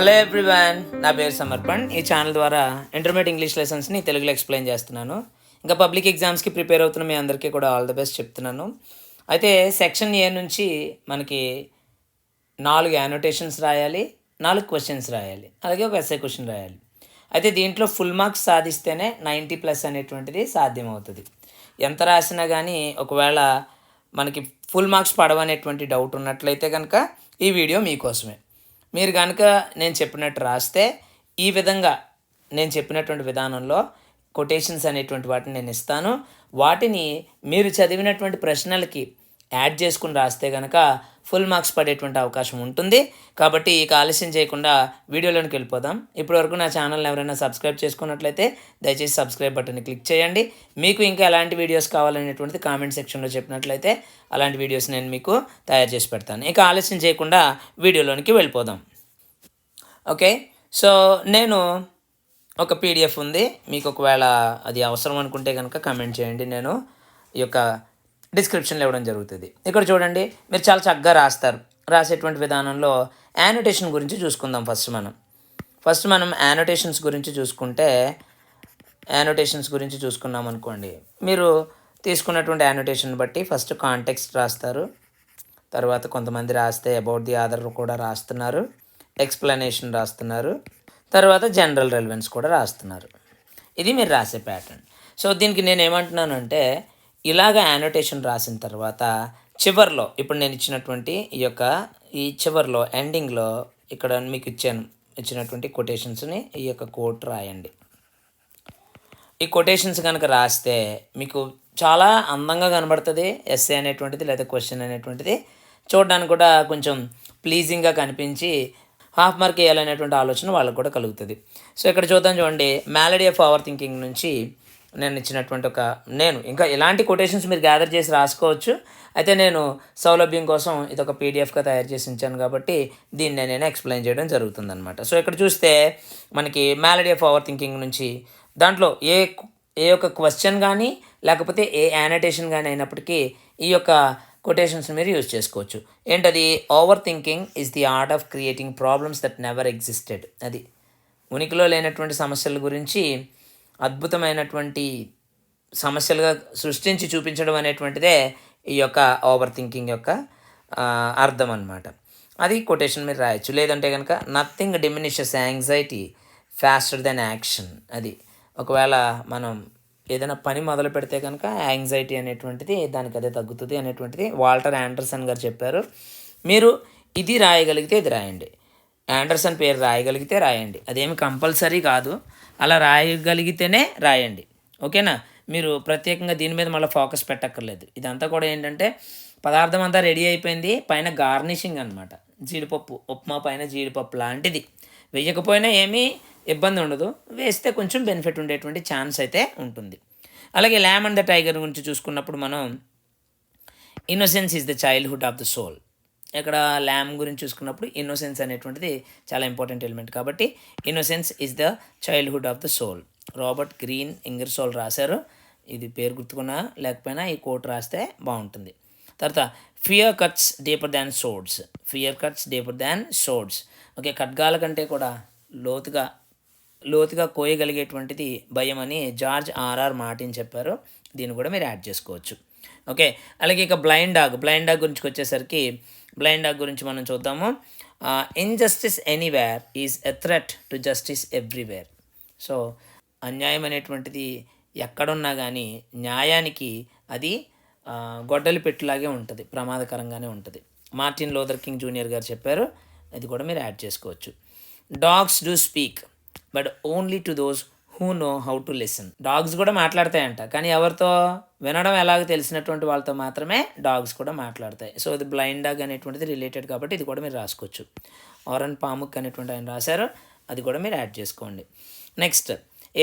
Hello everyone, నా పేరు సమర్పణ్. ఈ ఛానల్ ద్వారా ఇంటర్మీడియట్ ఇంగ్లీష్ లెసన్స్ని తెలుగులో ఎక్స్ప్లెయిన్ చేస్తున్నాను. ఇంకా పబ్లిక్ ఎగ్జామ్స్కి ప్రిపేర్ అవుతున్న మీ అందరికీ కూడా ఆల్ ది బెస్ట్ చెప్తున్నాను. అయితే సెక్షన్ ఏ నుంచి మనకి 4 యానోటేషన్స్ రాయాలి, 4 క్వశ్చన్స్ రాయాలి, అలాగే ఒక ఎస్ఏ క్వశ్చన్ రాయాలి. అయితే దీంట్లో ఫుల్ మార్క్స్ సాధిస్తేనే 90+ అనేటువంటిది సాధ్యమవుతుంది. ఎంత రాసినా కానీ ఒకవేళ మనకి ఫుల్ మార్క్స్ పడవనేటువంటి డౌట్ ఉన్నట్లయితే కనుక ఈ వీడియో మీకోసమే. మీరు కనుక నేను చెప్పినట్టు రాస్తే ఈ విధంగా నేను చెప్పినటువంటి విధానంలో కొటేషన్స్ అనేటువంటి వాటిని నేను ఇస్తాను. వాటిని మీరు చదివినటువంటి ప్రశ్నలకి యాడ్ చేసుకుని రాస్తే కనుక ఫుల్ మార్క్స్ పడేటువంటి అవకాశం ఉంటుంది. కాబట్టి ఇక ఆలస్యం చేయకుండా వీడియోలోనికి వెళ్ళిపోదాం. ఇప్పటివరకు నా ఛానల్ని ఎవరైనా సబ్స్క్రైబ్ చేసుకున్నట్లయితే దయచేసి సబ్స్క్రైబ్ బటన్ని క్లిక్ చేయండి. మీకు ఇంకా ఎలాంటి వీడియోస్ కావాలనేటువంటిది కామెంట్ సెక్షన్లో చెప్పినట్లయితే అలాంటి వీడియోస్ నేను మీకు తయారు చేసి పెడతాను. ఇక ఆలస్యం చేయకుండా వీడియోలోనికి వెళ్ళిపోదాం. ఓకే, సో నేను ఒక పీడిఎఫ్ ఉంది, మీకు ఒకవేళ అది అవసరం అనుకుంటే కనుక కమెంట్ చేయండి. నేను ఈ యొక్క డిస్క్రిప్షన్లో ఇవ్వడం జరుగుతుంది. ఇక్కడ చూడండి, మీరు చాలా చక్కగా రాస్తారు. రాసేటువంటి విధానంలో యానోటేషన్ గురించి చూసుకుందాం. ఫస్ట్ మనం యానోటేషన్స్ గురించి చూసుకున్నాం అనుకోండి. మీరు తీసుకున్నటువంటి యానోటేషన్ బట్టి ఫస్ట్ కాంటెక్స్ట్ రాస్తారు, తర్వాత కొంతమంది రాస్తే అబౌట్ ది ఆథర్ కూడా రాస్తున్నారు, ఎక్స్ప్లెనేషన్ రాస్తున్నారు, తర్వాత జనరల్ రెలవెన్స్ కూడా రాస్తున్నారు. ఇది మీరు రాసే ప్యాటర్న్. సో దీనికి నేను ఏమంటున్నానంటే, ఇలాగ యానోటేషన్ రాసిన తర్వాత చివర్లో ఇప్పుడు నేను ఇచ్చినటువంటి ఈ చివర్లో ఎండింగ్లో ఇక్కడ మీకు ఇచ్చినటువంటి కొటేషన్స్ని ఈ యొక్క కోట్ రాయండి. ఈ కొటేషన్స్ కనుక రాస్తే మీకు చాలా అందంగా కనబడుతుంది ఎస్ఏ అనేటువంటిది లేదా క్వశ్చన్ అనేటువంటిది. చూడడానికి కూడా కొంచెం ప్లీజింగ్గా కనిపించి హాఫ్ మార్క్ వేయాలనేటువంటి ఆలోచన వాళ్ళకు కూడా కలుగుతుంది. సో ఇక్కడ చూడండి, మ్యాలడీ ఆఫ్ అవర్ థింకింగ్ నుంచి నేను ఇచ్చినటువంటి నేను ఇంకా ఇలాంటి కొటేషన్స్ మీరు గ్యాదర్ చేసి రాసుకోవచ్చు. అయితే నేను సౌలభ్యం కోసం ఇది ఒక పీడిఎఫ్గా తయారు చేసి ఉంచాను కాబట్టి దీన్ని నేను ఎక్స్ప్లెయిన్ చేయడం జరుగుతుందన్నమాట. సో ఇక్కడ చూస్తే మనకి మ్యాలడీ ఆఫ్ అవర్ థింకింగ్ నుంచి దాంట్లో ఏ యొక్క క్వశ్చన్ కానీ లేకపోతే ఏ యానోటేషన్ కానీ అయినప్పటికీ ఈ యొక్క కొటేషన్స్ మీరు యూజ్ చేసుకోవచ్చు. ఏంటది? Over thinking is the art of creating problems that never existed. అది ఉనికిలో లేనటువంటి సమస్యల గురించి అద్భుతమైనటువంటి సమస్యలుగా సృష్టించి చూపించడం అనేటువంటిదే ఈ యొక్క ఓవర్ థింకింగ్ యొక్క అర్థం అన్నమాట. అది కొటేషన్ మీరు రాయొచ్చు. లేదంటే కనుక nothing diminishes anxiety faster than action. అది ఒకవేళ మనం ఏదైనా పని మొదలు పెడితే కనుక యాంగ్జైటీ అనేటువంటిది దానికి అదే తగ్గుతుంది అనేటువంటిది వాల్టర్ ఆండర్సన్ గారు చెప్పారు. మీరు ఇది రాయగలిగితే ఇది రాయండి, ఆండర్సన్ పేరు రాయగలిగితే రాయండి. అదేమి కంపల్సరీ కాదు, అలా రాయగలిగితేనే రాయండి. ఓకేనా? మీరు ప్రత్యేకంగా దీని మీద మళ్ళీ ఫోకస్ పెట్టక్కర్లేదు. ఇదంతా కూడా ఏంటంటే పదార్థం అంతా రెడీ అయిపోయింది, పైన గార్నిషింగ్ అనమాట. జీడిపప్పు ఉప్మా పైన జీడిపప్పు లాంటిది. వేయకపోయినా ఏమీ ఇబ్బంది ఉండదు, వేస్తే కొంచెం బెనిఫిట్ ఉండేటువంటి ఛాన్స్ అయితే ఉంటుంది. అలాగే ల్యామ్ అండ్ ద టైగర్ గురించి చూసుకున్నప్పుడు మనం innocence is the childhood of the soul. ఇక్కడ ల్యామ్ గురించి చూసుకున్నప్పుడు ఇన్నోసెన్స్ అనేటువంటిది చాలా ఇంపార్టెంట్ ఎలిమెంట్ కాబట్టి innocence is the childhood of the soul. Robert Green Ingersoll రాశారు. ఇది పేరు గుర్తుకున్నా లేకపోయినా ఈ కోట్ రాస్తే బాగుంటుంది. తర్వాత fear cuts deeper than swords. Okay, ఖడ్గాల కంటే కూడా లోతుగా కోయగలిగేటువంటిది భయం అని జార్జ్ ఆర్ఆర్ మార్టిన్ చెప్పారు. దీన్ని కూడా మీరు యాడ్ చేసుకోవచ్చు. ఓకే, అలాగే ఇక బ్లైండ్ డాగ్ గురించి వచ్చేసరికి బ్లైండ్ డాగ్ గురించి మనం చూద్దాము. Injustice anywhere is a threat to justice everywhere. So అన్యాయం అనేటువంటిది ఎక్కడున్నా కానీ న్యాయానికి అది గొడ్డలి పెట్టులాగే ఉంటుంది, ప్రమాదకరంగానే ఉంటుంది. మార్టిన్ లూథర్ కింగ్ జూనియర్ గారు చెప్పారు. అది కూడా మీరు యాడ్ చేసుకోవచ్చు. Dogs do speak but only to those who know how to listen. Dogs కూడా మాట్లాడతాయంట, కానీ ఎవరితో? వినడం ఎలాగో తెలిసినటువంటి వాళ్ళతో మాత్రమే డాగ్స్ కూడా మాట్లాడతాయి. సో ఇది బ్లైండ్ డాగ్ అనేటువంటిది రిలేటెడ్ కాబట్టి ఇది కూడా మీరు రాసుకోవచ్చు. ఆరన్ పాముక్ అనేటువంటి ఆయన రాశారు, అది కూడా మీరు యాడ్ చేసుకోండి. నెక్స్ట్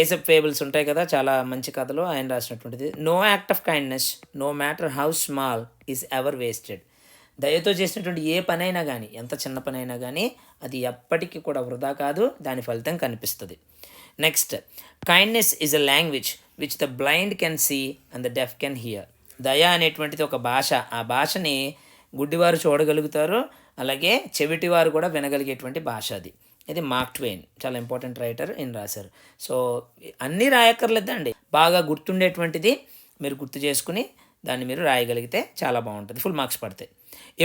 ఏసప్ ఫేబుల్స్ ఉంటాయి కదా, చాలా మంచి కథలు ఆయన రాసినటువంటిది. No act of kindness no matter how small is ever wasted. దయతో చేసినటువంటి ఏ పనైనా కానీ, ఎంత చిన్న పనైనా కానీ అది ఎప్పటికీ కూడా వృధా కాదు, దాని ఫలితం కనిపిస్తుంది. Next, kindness is a language which the blind can see and the deaf can hear. దయ అనేటువంటిది ఒక భాష, ఆ భాషని గుడ్డివారు చూడగలుగుతారు, అలాగే చెవిటివారు కూడా వినగలిగేటువంటి భాష అది. ఇది మార్క్ ట్వెయిన్, చాలా ఇంపార్టెంట్ రైటర్ ఈయన రాశారు. సో అన్నీ రాయక్కర్లేదండి, బాగా గుర్తుండేటువంటిది మీరు గుర్తు చేసుకుని దాన్ని మీరు రాయగలిగితే చాలా బాగుంటుంది, ఫుల్ మార్క్స్ పడతాయి.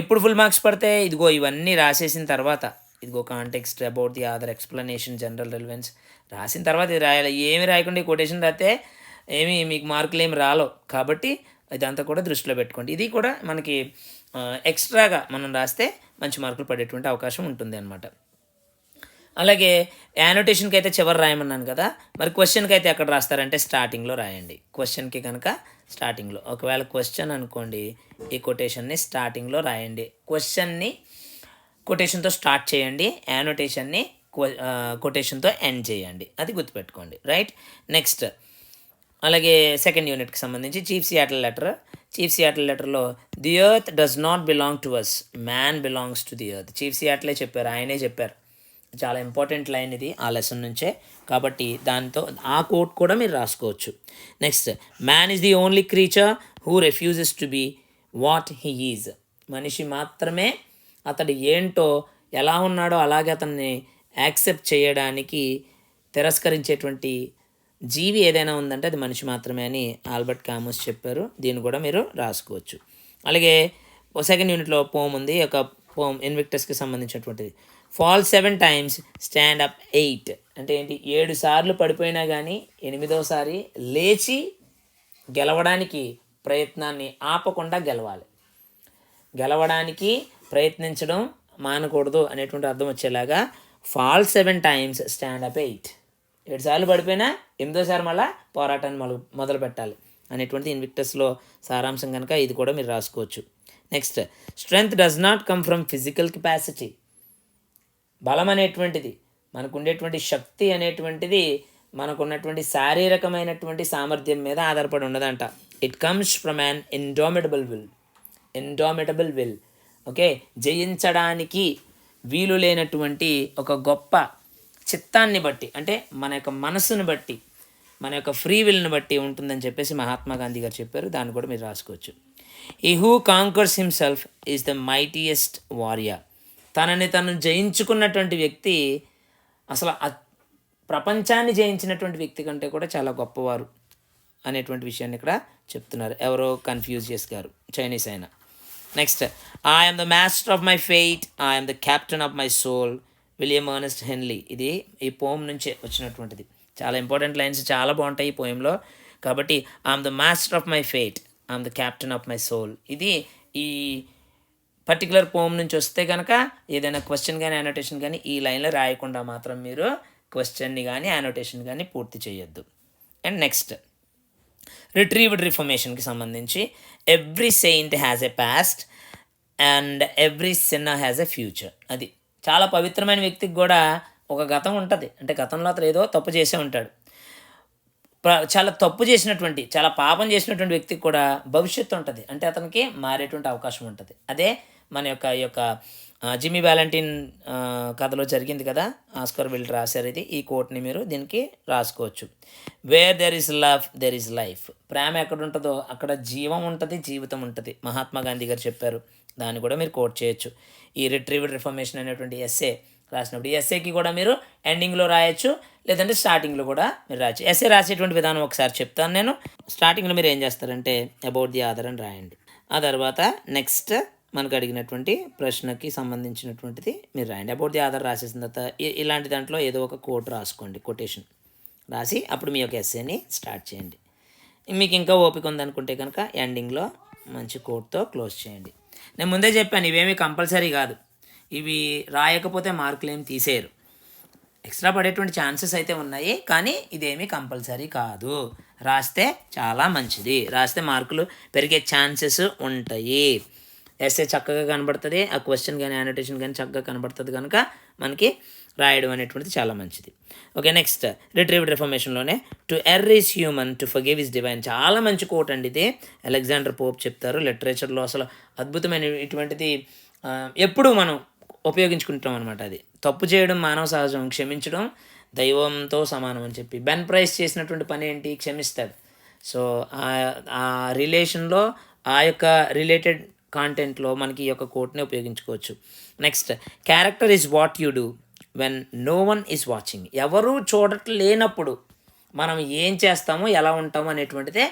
ఎప్పుడు ఫుల్ మార్క్స్ పడతాయి? ఇదిగో ఇవన్నీ రాసేసిన తర్వాత, ఇదిగో context, about the author, explanation, general relevance రాసిన తర్వాత ఇది రాయాలి. ఏమి రాయకుండా ఈ కొటేషన్ రాస్తే ఏమి మీకు మార్కులు ఏమి రాలో. కాబట్టి ఇదంతా కూడా దృష్టిలో పెట్టుకోండి. ఇది కూడా మనకి ఎక్స్ట్రాగా మనం రాస్తే మంచి మార్కులు పడేటువంటి అవకాశం ఉంటుంది అన్నమాట. అలాగే యానోటేషన్కి అయితే చివరి రాయమన్నాను కదా, మరి క్వశ్చన్కి అయితే ఎక్కడ రాస్తారంటే స్టార్టింగ్లో రాయండి. క్వశ్చన్కి కనుక స్టార్టింగ్లో, ఒకవేళ క్వశ్చన్ అనుకోండి, ఈ కొటేషన్ని స్టార్టింగ్లో రాయండి. క్వశ్చన్ని కొటేషన్తో స్టార్ట్ చేయండి, యానోటేషన్ని కొటేషన్తో ఎండ్ చేయండి. అది గుర్తుపెట్టుకోండి, రైట్. నెక్స్ట్ అలాగే సెకండ్ యూనిట్కి సంబంధించి chief Seattle letter. Chief Seattle లెటర్లో the earth does not belong to us, man belongs to the earth. Chief సియాటలే చెప్పారు, ఆయనే చెప్పారు. చాలా ఇంపార్టెంట్ లైన్ ఇది ఆ లెసన్ నుంచే, కాబట్టి దాంతో ఆ కోట్ కూడా మీరు రాసుకోవచ్చు. Next, man is the only creature who refuses to be what he is. మనిషి మాత్రమే అతడు ఏంటో, ఎలా ఉన్నాడో అలాగే అతన్ని యాక్సెప్ట్ చేయడానికి తిరస్కరించేటువంటి జీవి ఏదైనా ఉందంటే అది మనిషి మాత్రమే అని ఆల్బర్ట్ కామస్ చెప్పారు. దీన్ని కూడా మీరు రాసుకోవచ్చు. అలాగే సెకండ్ యూనిట్లో పోమ్ ఉంది, ఒక పోమ్ ఇన్విక్టస్కి సంబంధించినటువంటిది. Fall 7 times, stand up 8. అంటే ఏంటి? 7 సార్లు పడిపోయినా కానీ 8వసారి లేచి గెలవడానికి ప్రయత్నాన్ని ఆపకుండా గెలవాలి. గెలవడానికి ప్రయత్నించడం మానకూడదు అనేటువంటి అర్థం వచ్చేలాగా ఫాల్ 7 times, స్టాండ్ అప్ 8. 7 సార్లు పడిపోయినా 8వసారి మళ్ళీ పోరాటాన్ని మొదలు పెట్టాలి అనేటువంటిది ఇన్విక్టస్లో సారాంశం కనుక ఇది కూడా మీరు రాసుకోవచ్చు. Next, strength does not come from physical capacity. బలం అనేటువంటిది, మనకు ఉండేటువంటి శక్తి అనేటువంటిది మనకున్నటువంటి శారీరకమైనటువంటి సామర్థ్యం మీద ఆధారపడి ఉండదంట. It comes from an indomitable will. Okay, జయించడానికి వీలు లేనటువంటి ఒక గొప్ప చిత్తాన్ని బట్టి, అంటే మన యొక్క మనసును బట్టి, మన యొక్క ఫ్రీ విల్ని బట్టి ఉంటుందని చెప్పేసి మహాత్మా గాంధీ గారు చెప్పారు. దాన్ని కూడా మీరు రాసుకోవచ్చు. He who conquers himself is the mightiest warrior. తనని తను జయించుకున్నటువంటి వ్యక్తి అసలు ప్రపంచాన్ని జయించినటువంటి వ్యక్తి కంటే కూడా చాలా గొప్పవారు అనేటువంటి విషయాన్ని ఇక్కడ చెప్తున్నారు. ఎవరో కన్ఫ్యూజ్ చేశారు, చైనీస్ అయినా. Next, I'm the master of my fate, I'm the captain of my soul, William Ernest Henley. ఇది ఈ పోమ్ నుంచే వచ్చినటువంటిది. చాలా ఇంపార్టెంట్ లైన్స్, చాలా బాగుంటాయి ఈ పోయంలో. కాబట్టి I'm the master of my fate, I'm the captain of my soul, ఇది ఈ పర్టికులర్ పోమ్ నుంచి వస్తే కనుక ఏదైనా క్వశ్చన్ కానీ యానోటేషన్ కానీ ఈ లైన్లో రాయకుండా మాత్రం మీరు క్వశ్చన్ని కానీ యానోటేషన్ కానీ పూర్తి చేయొద్దు. అండ్ నెక్స్ట్, రిట్రీవ్డ్ రిఫర్మేషన్కి సంబంధించి every Saint has a past and every sinner has a future. అది చాలా పవిత్రమైన వ్యక్తికి కూడా ఒక గతం ఉంటుంది. అంటే గతంలో అతను ఏదో తప్పు చేసే ఉంటాడు. చాలా తప్పు చేసినటువంటి, చాలా పాపం చేసినటువంటి వ్యక్తికి కూడా భవిష్యత్తు ఉంటుంది. అంటే అతనికి మారేటువంటి అవకాశం ఉంటుంది. అదే మన యొక్క జిమ్మీ వ్యాలంటీన్ కథలో జరిగింది కదా, ఆస్కర్ విల్డ్ రాశారు ఇది. ఈ కోట్ని మీరు దీనికి రాసుకోవచ్చు. Where there is love there is life. ప్రేమ ఎక్కడ ఉంటుందో అక్కడ జీవం ఉంటుంది, జీవితం ఉంటుంది. మహాత్మా గాంధీ గారు చెప్పారు. దాన్ని కూడా మీరు కోట్ చేయొచ్చు. ఈ రిట్రీవ్డ్ రిఫర్మేషన్ అనేటువంటి ఎస్సే రాసినప్పుడు ఈ ఎస్సేకి కూడా మీరు ఎండింగ్లో రాయొచ్చు, లేదంటే స్టార్టింగ్లో కూడా మీరు రాయొచ్చు. ఎస్సే రాసేటువంటి విధానం ఒకసారి చెప్తాను నేను. స్టార్టింగ్లో మీరు ఏం చేస్తారంటే అబౌట్ ది ఆథర్ అని రాయండి. ఆ తర్వాత నెక్స్ట్ మనకు అడిగినటువంటి ప్రశ్నకి సంబంధించినటువంటిది మీరు రాయండి. అబౌట్ ది ఆథర్ రాసేసిన తర్వాత ఇలాంటి దాంట్లో ఏదో ఒక కోట్ రాసుకోండి, కొటేషన్ రాసి అప్పుడు మీ యొక్క ఎస్సేని స్టార్ట్ చేయండి. మీకు ఇంకా ఓపిక ఉందనుకుంటే కనుక ఎండింగ్లో మంచి కోట్తో క్లోజ్ చేయండి. నేను ముందే చెప్పాను, ఇవేమీ కంపల్సరీ కాదు. ఇవి రాయకపోతే మార్కులు ఏమి తీసేయరు. ఎక్స్ట్రా పడేటువంటి ఛాన్సెస్ అయితే ఉన్నాయి, కానీ ఇదేమీ కంపల్సరీ కాదు. రాస్తే చాలా మంచిది, రాస్తే మార్కులు పెరిగే ఛాన్సెస్ ఉంటాయి. ఎస్ఏ చక్కగా కనబడుతుంది, ఆ క్వశ్చన్ కానీ యానోటేషన్ కానీ చక్కగా కనబడుతుంది కనుక మనకి రాయడం అనేటువంటిది చాలా మంచిది. ఓకే, నెక్స్ట్, రిట్రీవ్డ్ రిఫర్మేషన్లోనే to err is human, to forgive is divine. చాలా మంచి కోట్ అండి ఇది. అలెగ్జాండర్ పోప్ చెప్తారు. లిటరేచర్లో అసలు అద్భుతమైన ఇటువంటిది ఎప్పుడు మనం ఉపయోగించుకుంటాం అనమాట. అది తప్పు చేయడం మానవ సహజం, క్షమించడం దైవంతో సమానం అని చెప్పి బెన్ ప్రైస్ చేసినటువంటి పని ఏంటి? క్షమిస్తాడు. సో ఆ రిలేషన్లో ఆ యొక్క రిలేటెడ్ కాంటెంట్లో మనకి ఈ యొక్క కోట్ని ఉపయోగించుకోవచ్చు. Next, character is what you do, when no one is watching. ఎవరూ చూడట్లేనప్పుడు మనం ఏం చేస్తామో ఎలా ఉంటామో అనేటువంటిదే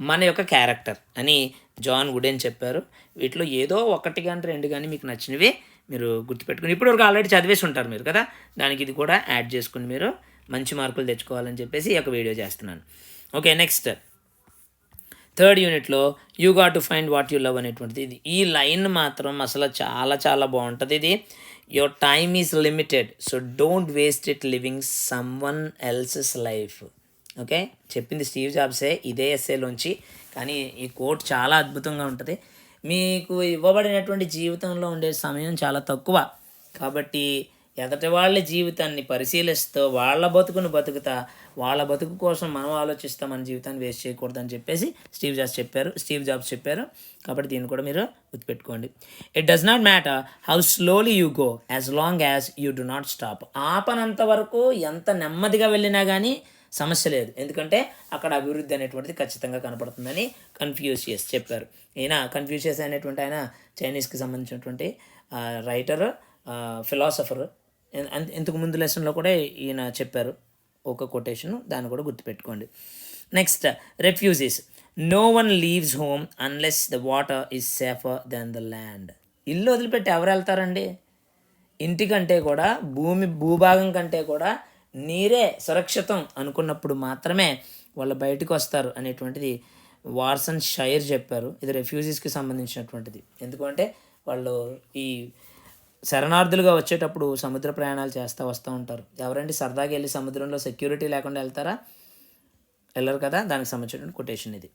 మన యొక్క క్యారెక్టర్ అని జాన్ వుడెన్ చెప్పారు. వీటిలో ఏదో ఒకటి కానీ రెండు కానీ మీకు నచ్చినవి మీరు గుర్తుపెట్టుకుని ఇప్పటివరకు ఆల్రెడీ చదివేసి ఉంటారు మీరు కదా, దానికి ఇది కూడా యాడ్ చేసుకుని మీరు మంచి మార్కులు తెచ్చుకోవాలని చెప్పేసి ఈ యొక్క వీడియో చేస్తున్నాను. ఓకే, నెక్స్ట్ థర్డ్ యూనిట్లో you got to find what you love అనేటువంటిది. ఇది ఈ లైన్ మాత్రం అసలు చాలా చాలా బాగుంటుంది. ఇది your time is limited, so don't waste it living some one else's life. Okay, చెప్పింది స్టీవ్ జాబ్సే ఇదే ఎస్సేలోంచి, కానీ ఈ కోట్ చాలా అద్భుతంగా ఉంటుంది. మీకు ఇవ్వబడినటువంటి జీవితంలో ఉండే సమయం చాలా తక్కువ, కాబట్టి ఎదటి వాళ్ళ జీవితాన్ని పరిశీలిస్తూ వాళ్ళ బతుకును బతుకుతా వాళ్ళ బతుకు కోసం మనం ఆలోచిస్తా మన జీవితాన్ని వేస్ట్ చేయకూడదని చెప్పేసి స్టీవ్ జాబ్స్ చెప్పారు. కాబట్టి దీన్ని కూడా మీరు గుర్తుపెట్టుకోండి. It does not matter how slowly you go as long as you do not stop. ఆపనంత వరకు ఎంత నెమ్మదిగా వెళ్ళినా కానీ సమస్య లేదు, ఎందుకంటే అక్కడ అభివృద్ధి అనేటువంటిది ఖచ్చితంగా కనపడుతుందని కన్ఫ్యూషియస్ చెప్పారు. కన్ఫ్యూషియస్ అనేటువంటి ఆయన చైనీస్కి సంబంధించినటువంటి రైటర్, ఫిలాసఫర్. ఇంతకు ముందు లెసన్లో కూడా ఈయన చెప్పారు ఒక కొటేషన్, దాన్ని కూడా గుర్తుపెట్టుకోండి. Next, refugees. No one leaves home unless the water is safer than the land. ఇల్లు వదిలిపెట్టి ఎవరు వెళ్తారండి? ఇంటికంటే కూడా భూభాగం కంటే కూడా నీరే సురక్షితం అనుకున్నప్పుడు మాత్రమే వాళ్ళు బయటకు వస్తారు అనేటువంటిది వార్సన్ షైర్ చెప్పారు. ఇది రెఫ్యూజీస్కి సంబంధించినటువంటిది. ఎందుకంటే వాళ్ళు ఈ శరణార్థులుగా వచ్చేటప్పుడు సముద్ర ప్రయాణాలు చేస్తూ వస్తూ ఉంటారు. ఎవరండి సరదాగా వెళ్ళి సముద్రంలో సెక్యూరిటీ లేకుండా వెళ్తారా? వెళ్ళరు కదా. దానికి సంబంధించినటువంటి కొటేషన్ ఇది.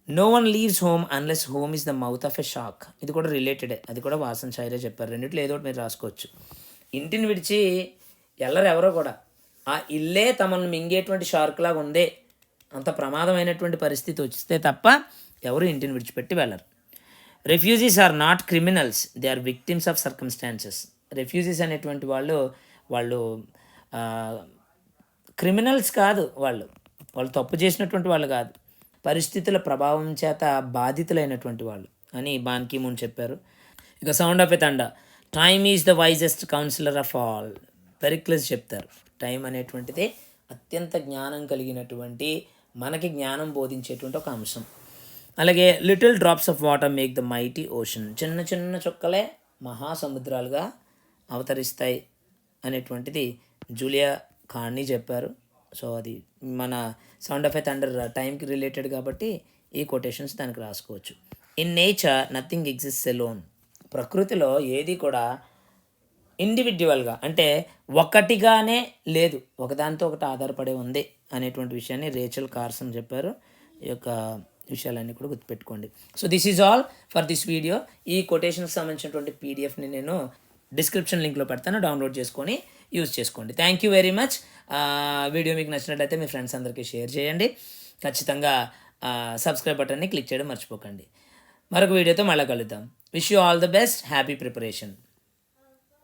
No one leaves home unless home is the mouth of a shark. ఇది కూడా రిలేటెడే, అది కూడా వాసన్ షైరే చెప్పారు. రెండిట్లో ఏదో ఒకటి మీరు రాసుకోవచ్చు. ఇంటిని విడిచి వెళ్ళరు ఎవరో కూడా. ఆ ఇల్లే తమను మింగేటువంటి షార్క్ లాగా ఉందే, అంత ప్రమాదమైనటువంటి పరిస్థితి వస్తే తప్ప ఎవరు ఇంటిని విడిచిపెట్టి వెళ్ళరు. Refugees are not criminals, they are victims of circumstances. Refugees అనేటువంటి వాళ్ళు క్రిమినల్స్ కాదు, వాళ్ళు తప్పు చేసినటువంటి వాళ్ళు కాదు, పరిస్థితుల ప్రభావం చేత బాధితులైనటువంటి వాళ్ళు అని బాన్ కీ మూన్ చెప్పారు. ఇక sound of a thunder. Time is the wisest counsellor of all. Pericles చెప్తారు, టైం అనేటువంటిది అత్యంత జ్ఞానం కలిగినటువంటి, మనకి జ్ఞానం బోధించేటువంటి ఒక అంశం. అలాగే little drops of water make the mighty ocean. చిన్న చిన్న చుక్కలే మహాసముద్రాలుగా అవతరిస్తాయి అనేటువంటిది జూలియా కార్నీ చెప్పారు. సో అది మన సౌండ్ ఆఫ్ ఎ థండర్ టైంకి రిలేటెడ్ కాబట్టి ఈ కొటేషన్స్ దానికి రాసుకోవచ్చు. In nature nothing exists alone. ప్రకృతిలో ఏది కూడా ఇండివిడ్యువల్గా అంటే ఒకటిగానే లేదు, ఒకదానితో ఒకటి ఆధారపడి ఉంది అనేటువంటి విషయాన్ని రేచల్ కార్సన్ చెప్పారు. ఈ యొక్క విషయాలన్నీ కూడా గుర్తుపెట్టుకోండి. So this is all for this video. ఈ కొటేషన్కి సంబంధించినటువంటి పీడిఎఫ్ని నేను డిస్క్రిప్షన్ లింక్లో పెడతాను, డౌన్లోడ్ చేసుకొని యూజ్ చేసుకోండి. Thank you very much. Video మీకు నచ్చినట్లయితే మీ ఫ్రెండ్స్ అందరికీ షేర్ చేయండి. ఖచ్చితంగా సబ్స్క్రైబ్ బటన్ని క్లిక్ చేయడం మర్చిపోకండి. మరొక వీడియోతో మళ్ళీ కలుద్దాం. Wish you all the best. Happy preparation.